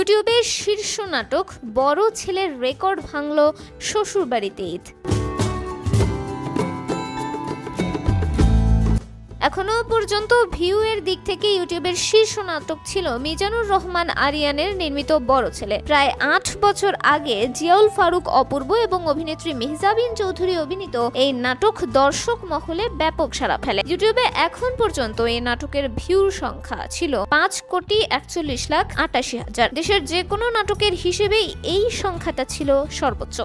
ইউটিউবের শীর্ষ নাটক বড় ছেলের রেকর্ড ভাঙল শ্বশুরবাড়িতে ঈদ। এখনো পর্যন্ত ভিউ এর দিক থেকে ইউটিউবের শীর্ষ নাটক ছিল মিজানুর রহমান আরিয়ানের নির্মিত বড় ছেলে। প্রায় ৮ বছর আগে জিয়াউল ফারুক অপূর্ব এবং অভিনেত্রী মেহজাবিন চৌধুরী অভিনীত এই নাটক দর্শক মহলে ব্যাপক সাড়া ফেলে। ইউটিউবে এখন পর্যন্ত এই নাটকের ভিউর সংখ্যা ছিল ৫,৪১,৮৮,০০০। দেশের যে কোনো নাটকের হিসেবেই এই সংখ্যাটা ছিল সর্বোচ্চ।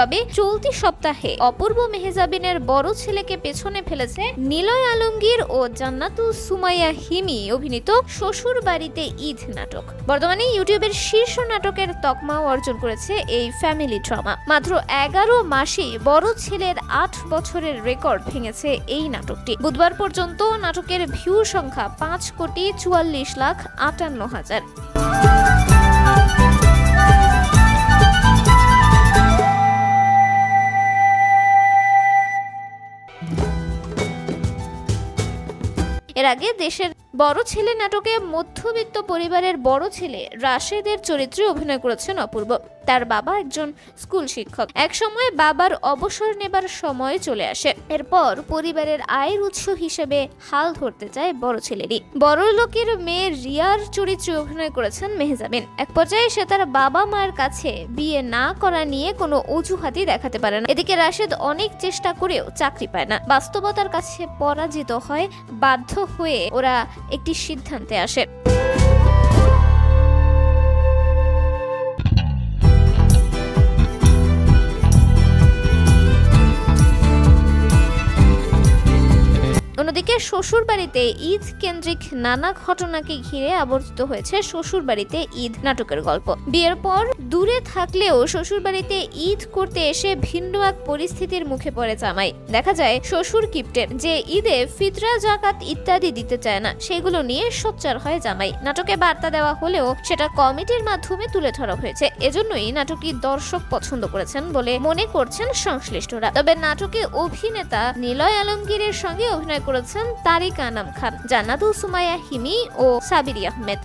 তবে চলতি সপ্তাহে অপূর্ব মেহজাবিনের বড় ছেলেকে পেছনে ফেলেছে নিলয় আলমগীর ও জান্নাতুল সুমাইয়া হিমি অভিনীত শ্বশুর বাড়িতে ঈদ নাটক। বর্তমানে ইউটিউবের শীর্ষ নাটকের তকমা অর্জন করেছে এই ফ্যামিলি ড্রামা। মাত্র ১১ মাসেই বড় ছেলের ৮ বছরের রেকর্ড ভেঙেছে এই নাটকটি। বুধবার পর্যন্ত নাটকের ভিউ সংখ্যা ৫,৪৪,৫৮,০০০। এর আগে দেশের বড় ছেলে নাটকে মধ্যবিত্ত পরিবারের বড় ছেলে রাশেদের চরিত্রে অভিনয় করেছেন অপূর্ব। তার বাবা একজন স্কুল শিক্ষক। এক সময় বাবার অবসর নেবার সময় চলে আসে। এরপর পরিবারের আয়ের উৎস হিসেবে হাল ধরতে চায় বড় ছেলেরই। বড় লোকের মেয়ে রিয়ার চরিত্রে অভিনয় করেছেন মেহজাবিন। এক পর্যায়ে সে তার বাবা মায়ের কাছে বিয়ে না করা নিয়ে কোনো অজুহাতই দেখাতে পারে না। এদিকে রাশেদ অনেক চেষ্টা করেও চাকরি পায় না। বাস্তবতার কাছে পরাজিত হয়। বাধ্য হয়ে ওরা একটি সিদ্ধান্তে আসে। অন্যদিকে শ্বশুর বাড়িতে ঈদ কেন্দ্রিক নানা ঘটনাকে ঘিরে আবর্তিত হয়েছে শ্বশুর বাড়িতে ঈদ নাটকের গল্প। বিয়ের পর দূরে থাকলেও শ্বশুর বাড়িতে ঈদ করতে এসে ভিন্ন এক পরিস্থিতির মুখে পড়ে জামাই। দেখা যায় শ্বশুর কিপ্টের, যে ঈদে ফিতরা জাকাত ইত্যাদি দিতে চায় না, সেগুলো নিয়ে সোচ্চার হয় জামাই। নাটকে বার্তা দেওয়া হলেও সেটা কমিটির মাধ্যমে তুলে ধরা হয়েছে। এজন্যই নাটকটি দর্শক পছন্দ করেছেন বলে মনে করছেন সংশ্লিষ্টরা। তবে নাটকে অভিনেতা নিলয় আলমগীরের সঙ্গে অভিনয় করেছেন তারিক আনাম খান, জান্নাতুল সুমাইয়া হিমি ও সাবির আহমেদ।